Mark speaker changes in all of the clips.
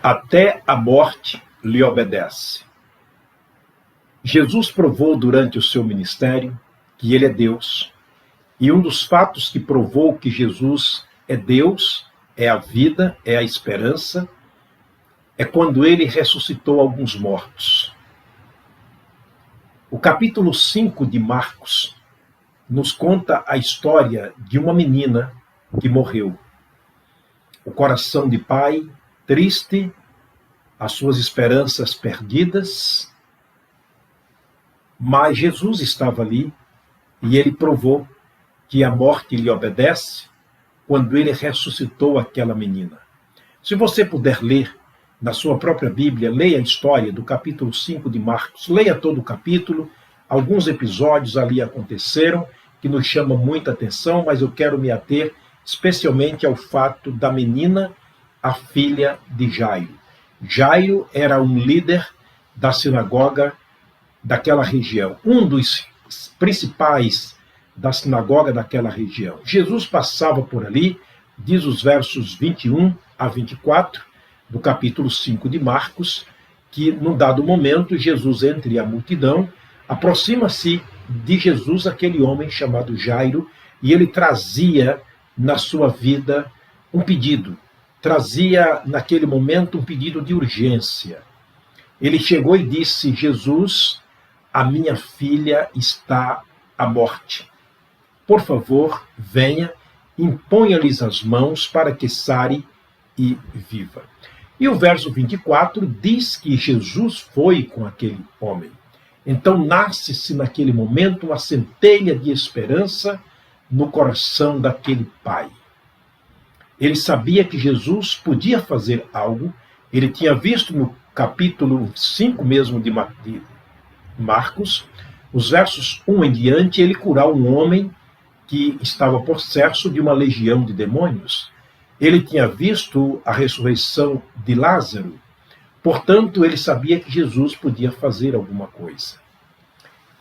Speaker 1: Até a morte lhe obedece. Jesus provou durante o seu ministério que ele é Deus. E um dos fatos que provou que Jesus é Deus, é a vida, é a esperança, é quando ele ressuscitou alguns mortos. O capítulo 5 de Marcos nos conta a história de uma menina que morreu. O coração de pai, triste, as suas esperanças perdidas, mas Jesus estava ali e ele provou que a morte lhe obedece quando ele ressuscitou aquela menina. Se você puder ler na sua própria Bíblia, leia a história do capítulo 5 de Marcos, leia todo o capítulo, alguns episódios ali aconteceram que nos chamam muita atenção, mas eu quero me ater especialmente ao fato da menina, a filha de Jairo. Jairo era um líder da sinagoga daquela região, um dos principais da sinagoga daquela região. Jesus passava por ali, diz os versos 21 a 24, do capítulo 5 de Marcos, que num dado momento Jesus entre a multidão, aproxima-se de Jesus aquele homem chamado Jairo, e ele trazia na sua vida um pedido, trazia naquele momento um pedido de urgência. Ele chegou e disse: Jesus, a minha filha está à morte. Por favor, venha, imponha-lhes as mãos para que sare e viva. E o verso 24 diz que Jesus foi com aquele homem. Então nasce-se naquele momento uma centelha de esperança no coração daquele pai. Ele sabia que Jesus podia fazer algo, ele tinha visto no capítulo 5 mesmo de Marcos, os versos 1 em diante, ele curar um homem que estava possesso de uma legião de demônios. Ele tinha visto a ressurreição de Lázaro. Portanto, ele sabia que Jesus podia fazer alguma coisa.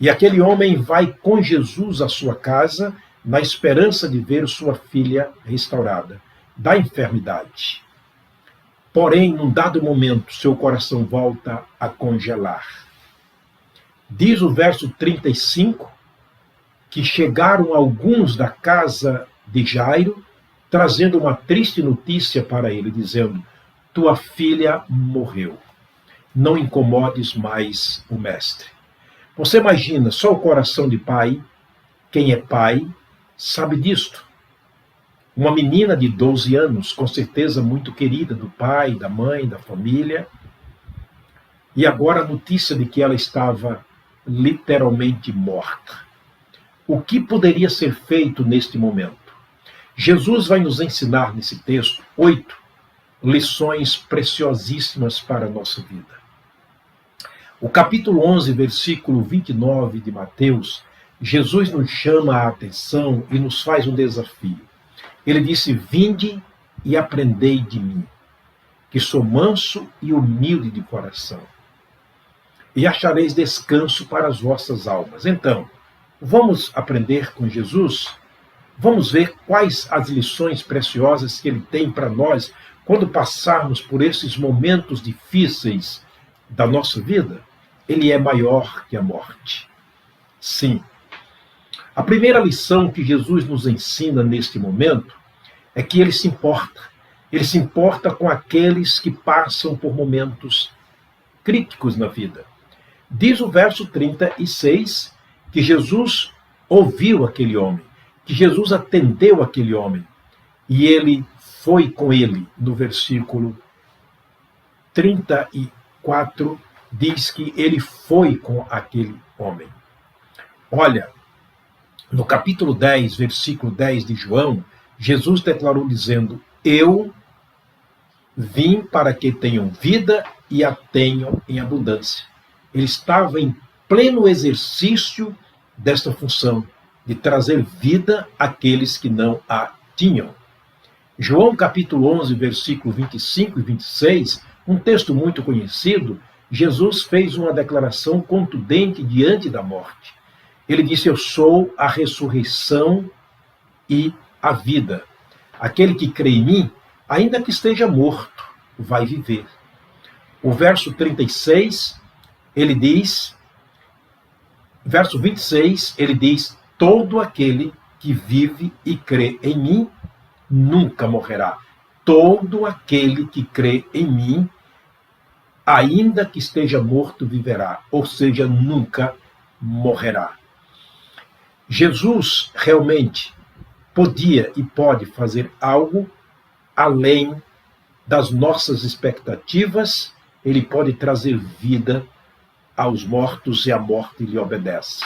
Speaker 1: E aquele homem vai com Jesus à sua casa, na esperança de ver sua filha restaurada da enfermidade. Porém, num dado momento, seu coração volta a congelar. Diz o verso 35 que chegaram alguns da casa de Jairo, trazendo uma triste notícia para ele, dizendo: tua filha morreu. Não incomodes mais o mestre. Você imagina, só o coração de pai, quem é pai, sabe disto. Uma menina de 12 anos, com certeza muito querida do pai, da mãe, da família, e agora a notícia de que ela estava literalmente morta. O que poderia ser feito neste momento? Jesus vai nos ensinar nesse texto 8 lições preciosíssimas para a nossa vida. O capítulo 11, versículo 29 de Mateus, Jesus nos chama a atenção e nos faz um desafio. Ele disse: vinde e aprendei de mim, que sou manso e humilde de coração, e achareis descanso para as vossas almas. Então, vamos aprender com Jesus? Vamos ver quais as lições preciosas que ele tem para nós quando passarmos por esses momentos difíceis da nossa vida? Ele é maior que a morte. Sim. A primeira lição que Jesus nos ensina neste momento é que ele se importa. Ele se importa com aqueles que passam por momentos críticos na vida. Diz o verso 36 que Jesus ouviu aquele homem, que Jesus atendeu aquele homem, e ele foi com ele. No versículo 34, diz que ele foi com aquele homem. Olha, no capítulo 10, versículo 10 de João, Jesus declarou dizendo: eu vim para que tenham vida e a tenham em abundância. Ele estava em pleno exercício desta função, de trazer vida àqueles que não a tinham. João capítulo 11, versículo 25 e 26, um texto muito conhecido, Jesus fez uma declaração contundente diante da morte. Ele disse: eu sou a ressurreição e a vida. Aquele que crê em mim, ainda que esteja morto, vai viver. O verso 36, ele diz, verso 26, ele diz: todo aquele que vive e crê em mim nunca morrerá. Todo aquele que crê em mim, ainda que esteja morto, viverá. Ou seja, nunca morrerá. Jesus realmente podia e pode fazer algo além das nossas expectativas. Ele pode trazer vida aos mortos e a morte lhe obedece.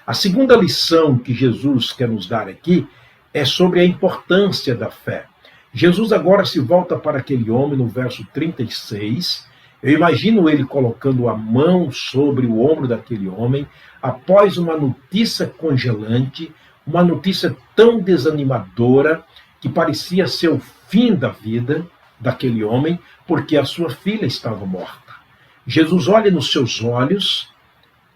Speaker 1: A segunda lição que Jesus quer nos dar aqui é sobre a importância da fé. Jesus agora se volta para aquele homem no verso 36. Eu imagino ele colocando a mão sobre o ombro daquele homem após uma notícia congelante, uma notícia tão desanimadora que parecia ser o fim da vida daquele homem, porque a sua filha estava morta. Jesus olha nos seus olhos,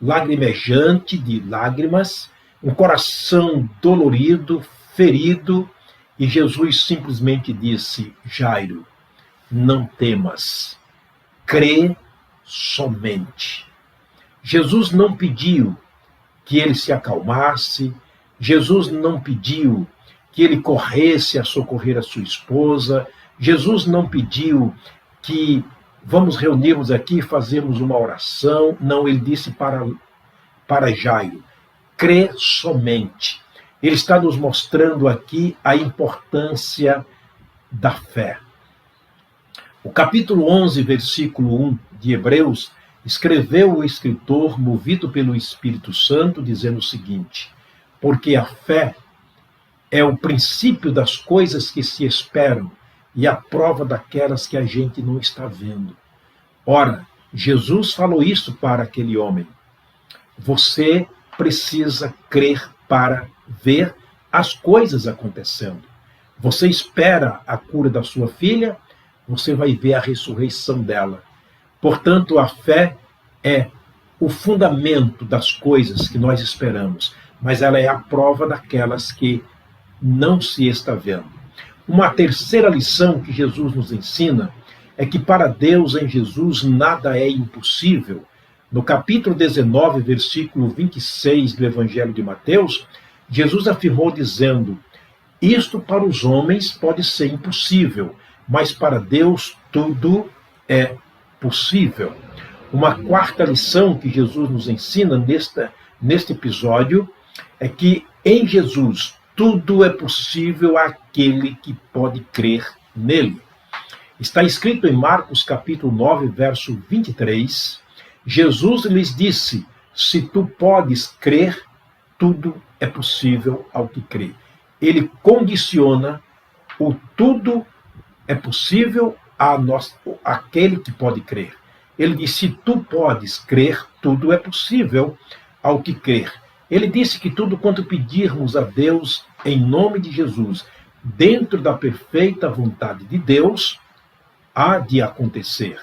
Speaker 1: lagrimejante de lágrimas, um coração dolorido, ferido, e Jesus simplesmente disse: Jairo, não temas, crê somente. Jesus não pediu que ele se acalmasse, Jesus não pediu que ele corresse a socorrer a sua esposa, Jesus não pediu que vamos reunirmos aqui e fazermos uma oração. Não, ele disse para Jairo: crê somente. Ele está nos mostrando aqui a importância da fé. O capítulo 11, versículo 1 de Hebreus, escreveu o escritor, movido pelo Espírito Santo, dizendo o seguinte: porque a fé é o princípio das coisas que se esperam e a prova daquelas que a gente não está vendo. Ora, Jesus falou isso para aquele homem. Você precisa crer para ver as coisas acontecendo. Você espera a cura da sua filha, você vai ver a ressurreição dela. Portanto, a fé é o fundamento das coisas que nós esperamos, mas ela é a prova daquelas que não se está vendo. Uma terceira lição que Jesus nos ensina é que para Deus, em Jesus, nada é impossível. No capítulo 19, versículo 26 do Evangelho de Mateus, Jesus afirmou dizendo: isto para os homens pode ser impossível, mas para Deus tudo é possível. Uma quarta lição que Jesus nos ensina neste episódio é que em Jesus tudo é possível àquele que pode crer nele. Está escrito em Marcos capítulo 9, verso 23, Jesus lhes disse: se tu podes crer, tudo é possível ao que crê. Ele condiciona o tudo é possível àquele que pode crer. Ele disse: se tu podes crer, tudo é possível ao que crer. Ele disse que tudo quanto pedirmos a Deus em nome de Jesus, dentro da perfeita vontade de Deus, há de acontecer.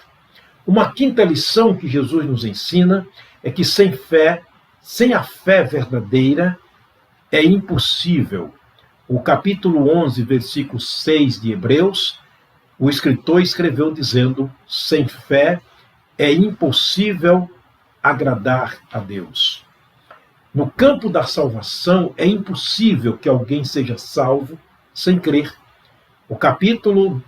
Speaker 1: Uma quinta lição que Jesus nos ensina é que sem fé, sem a fé verdadeira, é impossível. O capítulo 11, versículo 6 de Hebreus, o escritor escreveu dizendo: sem fé é impossível agradar a Deus. No campo da salvação, é impossível que alguém seja salvo sem crer. O capítulo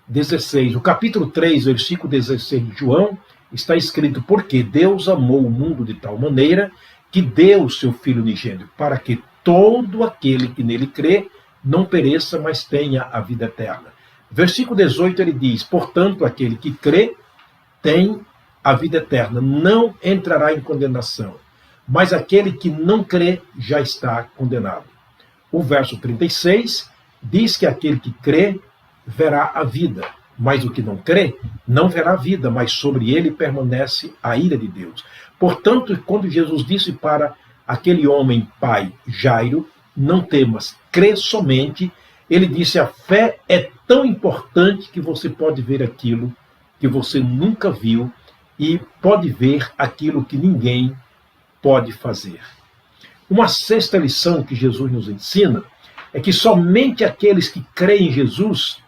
Speaker 1: 16, o capítulo 3, versículo 16 de João, está escrito: porque Deus amou o mundo de tal maneira que deu o seu Filho unigênito, para que todo aquele que nele crê não pereça, mas tenha a vida eterna. Versículo 18, ele diz: portanto, aquele que crê tem a vida eterna, não entrará em condenação, mas aquele que não crê já está condenado. O verso 36 diz que aquele que crê verá a vida, mas o que não crê não verá a vida, mas sobre ele permanece a ira de Deus. Portanto, quando Jesus disse para aquele homem pai Jairo: não temas, crê somente, ele disse: a fé é tão importante que você pode ver aquilo que você nunca viu e pode ver aquilo que ninguém pode fazer. Uma sexta lição que Jesus nos ensina é que somente aqueles que creem em Jesus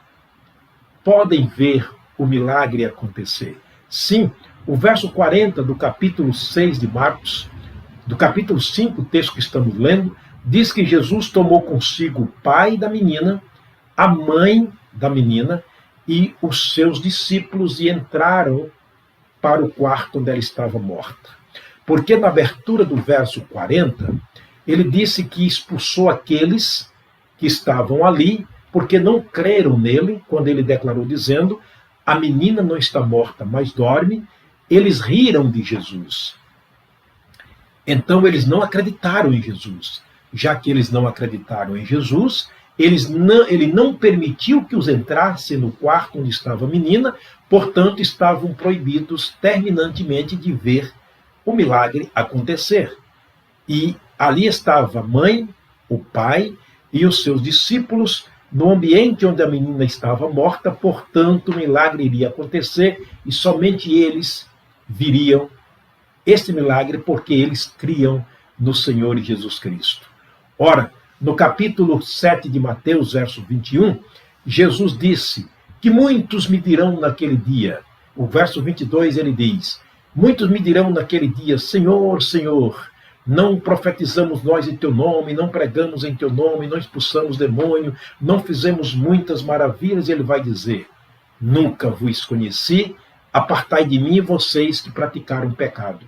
Speaker 1: podem ver o milagre acontecer. Sim, o verso 40 do capítulo 6 de Marcos, do capítulo 5, o texto que estamos lendo, diz que Jesus tomou consigo o pai da menina, a mãe da menina e os seus discípulos e entraram para o quarto onde ela estava morta. Porque na abertura do verso 40, ele disse que expulsou aqueles que estavam ali, porque não creram nele, quando ele declarou dizendo, a menina não está morta, mas dorme. Eles riram de Jesus. Então eles não acreditaram em Jesus. Já que eles não acreditaram em Jesus, ele não permitiu que os entrassem no quarto onde estava a menina, portanto estavam proibidos terminantemente de ver o milagre acontecer. E ali estava a mãe, o pai e os seus discípulos no ambiente onde a menina estava morta, portanto o milagre iria acontecer e somente eles viriam este milagre porque eles criam no Senhor Jesus Cristo. Ora, no capítulo 7 de Mateus, verso 21, Jesus disse que muitos me dirão naquele dia. O verso 22 ele diz, muitos me dirão naquele dia, Senhor, Senhor, não profetizamos nós em teu nome, não pregamos em teu nome, não expulsamos demônio, não fizemos muitas maravilhas. E ele vai dizer, nunca vos conheci, apartai de mim vocês que praticaram pecado.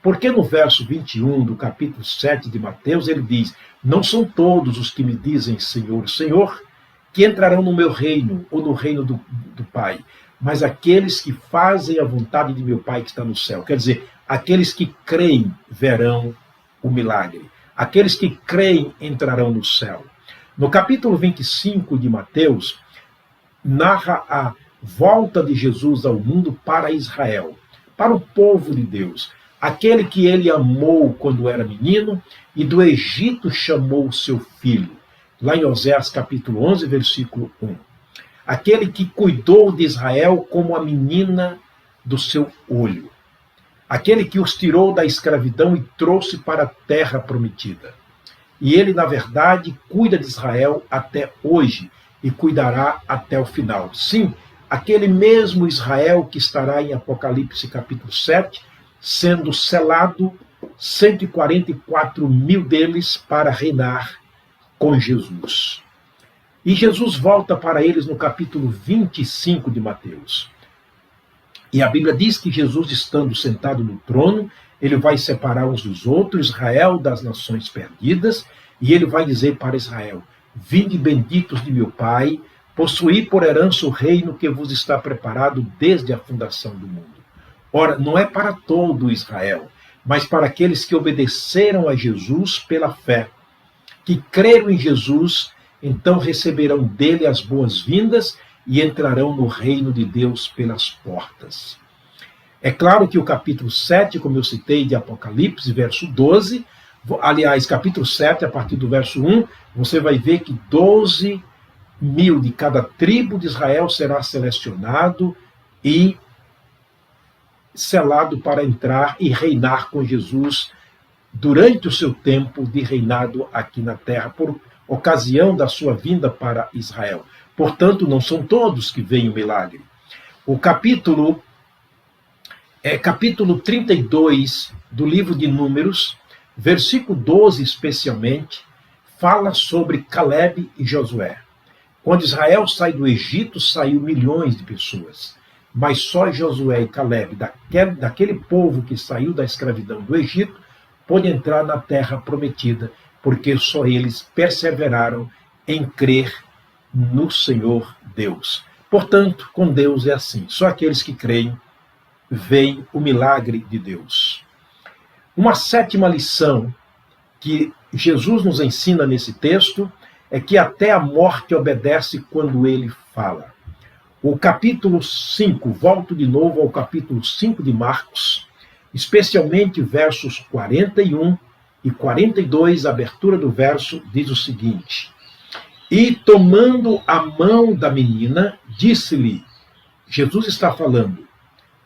Speaker 1: Porque no verso 21 do capítulo 7 de Mateus, ele diz, não são todos os que me dizem Senhor, Senhor, que entrarão no meu reino ou no reino do Pai, mas aqueles que fazem a vontade de meu Pai que está no céu. Quer dizer, aqueles que creem verão o milagre. Aqueles que creem entrarão no céu. No capítulo 25 de Mateus, narra a volta de Jesus ao mundo para Israel, para o povo de Deus, aquele que ele amou quando era menino e do Egito chamou seu filho. Lá em Oséias capítulo 11, versículo 1. Aquele que cuidou de Israel como a menina do seu olho. Aquele que os tirou da escravidão e trouxe para a terra prometida. E ele, na verdade, cuida de Israel até hoje e cuidará até o final. Sim, aquele mesmo Israel que estará em Apocalipse capítulo 7, sendo selado 144 mil deles para reinar com Jesus. E Jesus volta para eles no capítulo 25 de Mateus. E a Bíblia diz que Jesus, estando sentado no trono, ele vai separar uns dos outros, Israel das nações perdidas, e ele vai dizer para Israel, vinde benditos de meu Pai, possuí por herança o reino que vos está preparado desde a fundação do mundo. Ora, não é para todo Israel, mas para aqueles que obedeceram a Jesus pela fé, que creram em Jesus, então receberão dele as boas-vindas e entrarão no reino de Deus pelas portas. É claro que o capítulo 7, como eu citei de Apocalipse, verso 12, aliás, capítulo 7, a partir do verso 1, você vai ver que 12 mil de cada tribo de Israel será selecionado e selado para entrar e reinar com Jesus durante o seu tempo de reinado aqui na terra, por ocasião da sua vinda para Israel. Portanto, não são todos que veem o milagre. O capítulo 32 do livro de Números, versículo 12 especialmente, fala sobre Caleb e Josué. Quando Israel sai do Egito, saiu milhões de pessoas. Mas só Josué e Caleb, daquele povo que saiu da escravidão do Egito, pôde entrar na terra prometida, porque só eles perseveraram em crer no Senhor Deus. Portanto, com Deus é assim, só aqueles que creem veem o milagre de Deus. Uma sétima lição que Jesus nos ensina nesse texto é que até a morte obedece quando ele fala. O capítulo 5, volto de novo ao capítulo 5 de Marcos, especialmente versos 41 e 42, a abertura do verso diz o seguinte: e tomando a mão da menina, disse-lhe, Jesus está falando,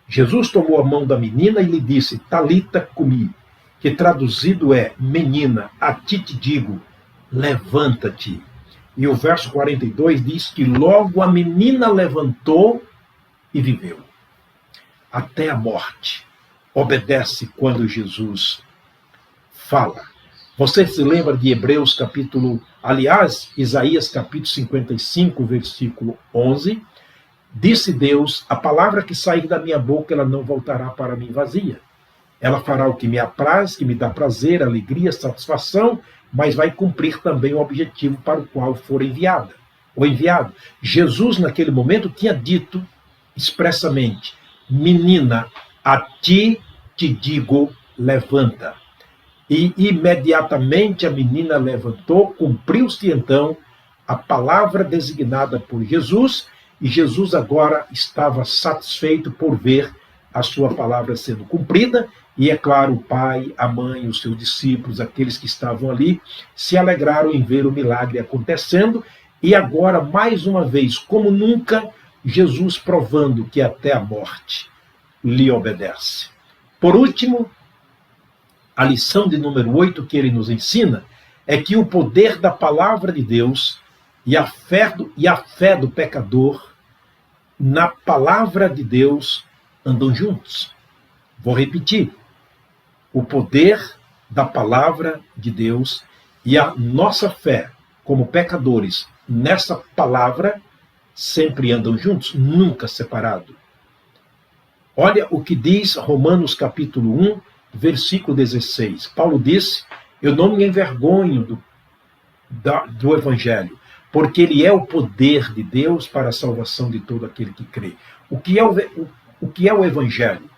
Speaker 1: Jesus tomou a mão da menina e lhe disse, Talita cumi, que traduzido é, menina, a ti te digo, levanta-te. E o verso 42 diz que logo a menina levantou e viveu. até a morte. Obedece quando Jesus fala. Você se lembra de Isaías capítulo 55, versículo 11? Disse Deus, a palavra que sair da minha boca, ela não voltará para mim vazia. Ela fará o que me apraz, que me dá prazer, alegria, satisfação, mas vai cumprir também o objetivo para o qual for enviado. Jesus, naquele momento, tinha dito expressamente, menina, a ti te digo, levanta. E imediatamente a menina levantou, cumpriu-se então a palavra designada por Jesus, e Jesus agora estava satisfeito por ver a sua palavra sendo cumprida, e é claro, o pai, a mãe, os seus discípulos, aqueles que estavam ali, se alegraram em ver o milagre acontecendo, e agora, mais uma vez, como nunca, Jesus provando que até a morte lhe obedece. Por último, a lição de número 8 que ele nos ensina é que o poder da palavra de Deus e a fé do pecador na palavra de Deus andam juntos. Vou repetir. O poder da palavra de Deus e a nossa fé como pecadores nessa palavra sempre andam juntos, nunca separado. Olha o que diz Romanos capítulo 1, versículo 16. Paulo disse, eu não me envergonho do Evangelho, porque ele é o poder de Deus para a salvação de todo aquele que crê. O que é o Evangelho?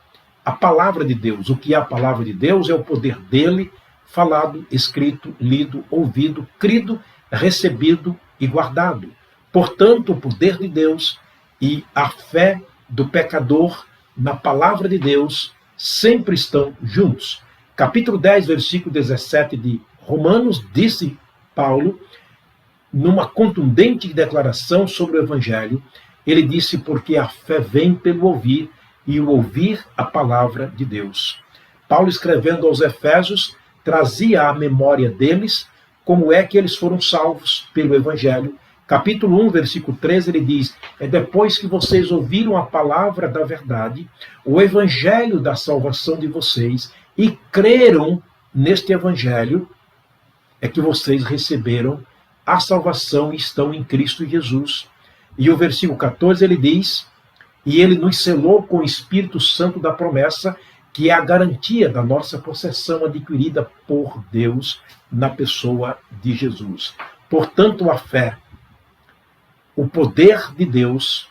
Speaker 1: A palavra de Deus. O que é a palavra de Deus é o poder dele, falado, escrito, lido, ouvido, crido, recebido e guardado. Portanto, o poder de Deus e a fé do pecador na palavra de Deus sempre estão juntos. Capítulo 10, versículo 17 de Romanos, disse Paulo, numa contundente declaração sobre o Evangelho, ele disse, porque a fé vem pelo ouvir, e o ouvir a palavra de Deus. Paulo, escrevendo aos Efésios, trazia à memória deles como é que eles foram salvos pelo Evangelho. Capítulo 1, versículo 13, ele diz, é depois que vocês ouviram a palavra da verdade, o Evangelho da salvação de vocês, e creram neste Evangelho, é que vocês receberam a salvação e estão em Cristo Jesus. E o versículo 14, ele diz, e ele nos selou com o Espírito Santo da promessa, que é a garantia da nossa possessão adquirida por Deus na pessoa de Jesus. Portanto, a fé, o poder de Deus,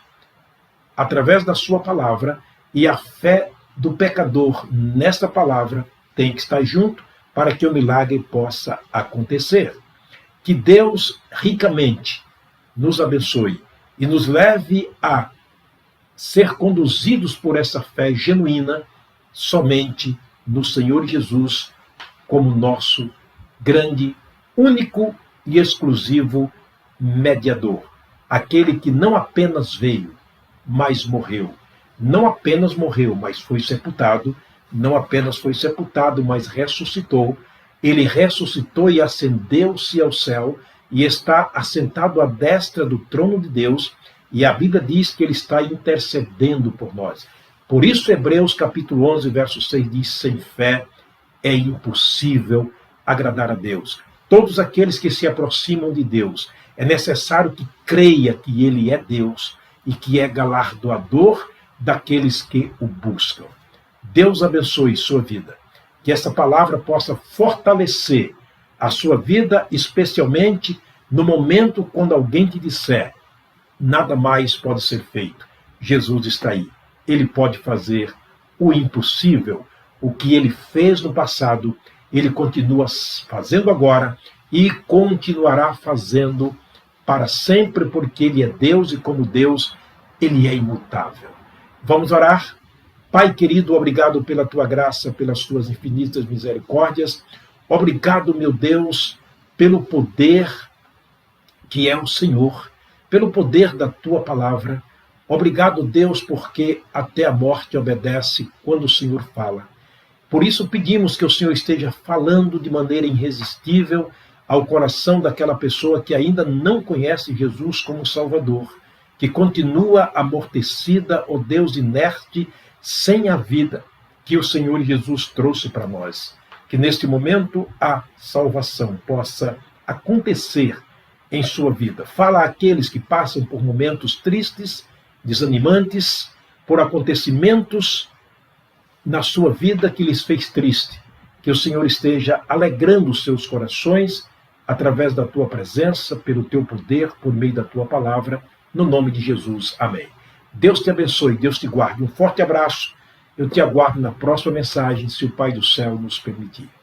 Speaker 1: através da sua palavra, e a fé do pecador nesta palavra tem que estar junto para que o milagre possa acontecer. Que Deus ricamente nos abençoe e nos leve a ser conduzidos por essa fé genuína somente no Senhor Jesus como nosso grande, único e exclusivo mediador. Aquele que não apenas veio, mas morreu. Não apenas morreu, mas foi sepultado. Não apenas foi sepultado, mas ressuscitou. Ele ressuscitou e ascendeu-se ao céu e está assentado à destra do trono de Deus. E a Bíblia diz que ele está intercedendo por nós. Por isso, Hebreus capítulo 11, verso 6 diz, sem fé é impossível agradar a Deus. Todos aqueles que se aproximam de Deus, é necessário que creia que ele é Deus e que é galardoador daqueles que o buscam. Deus abençoe sua vida. Que essa palavra possa fortalecer a sua vida, especialmente no momento quando alguém te disser, nada mais pode ser feito. Jesus está aí. Ele pode fazer o impossível. O que ele fez no passado, ele continua fazendo agora e continuará fazendo para sempre, porque ele é Deus e como Deus, ele é imutável. Vamos orar? Pai querido, obrigado pela tua graça, pelas tuas infinitas misericórdias. Obrigado, meu Deus, pelo poder que é o Senhor, pelo poder da tua palavra. Obrigado, Deus, porque até a morte obedece quando o Senhor fala. Por isso pedimos que o Senhor esteja falando de maneira irresistível ao coração daquela pessoa que ainda não conhece Jesus como Salvador, que continua amortecida, ó Deus inerte, sem a vida que o Senhor Jesus trouxe para nós. Que neste momento a salvação possa acontecer em sua vida. Fala àqueles que passam por momentos tristes, desanimantes, por acontecimentos na sua vida que lhes fez triste. Que o Senhor esteja alegrando os seus corações através da tua presença, pelo teu poder, por meio da tua palavra, no nome de Jesus. Amém. Deus te abençoe, Deus te guarde. Um forte abraço. Eu te aguardo na próxima mensagem, se o Pai do céu nos permitir.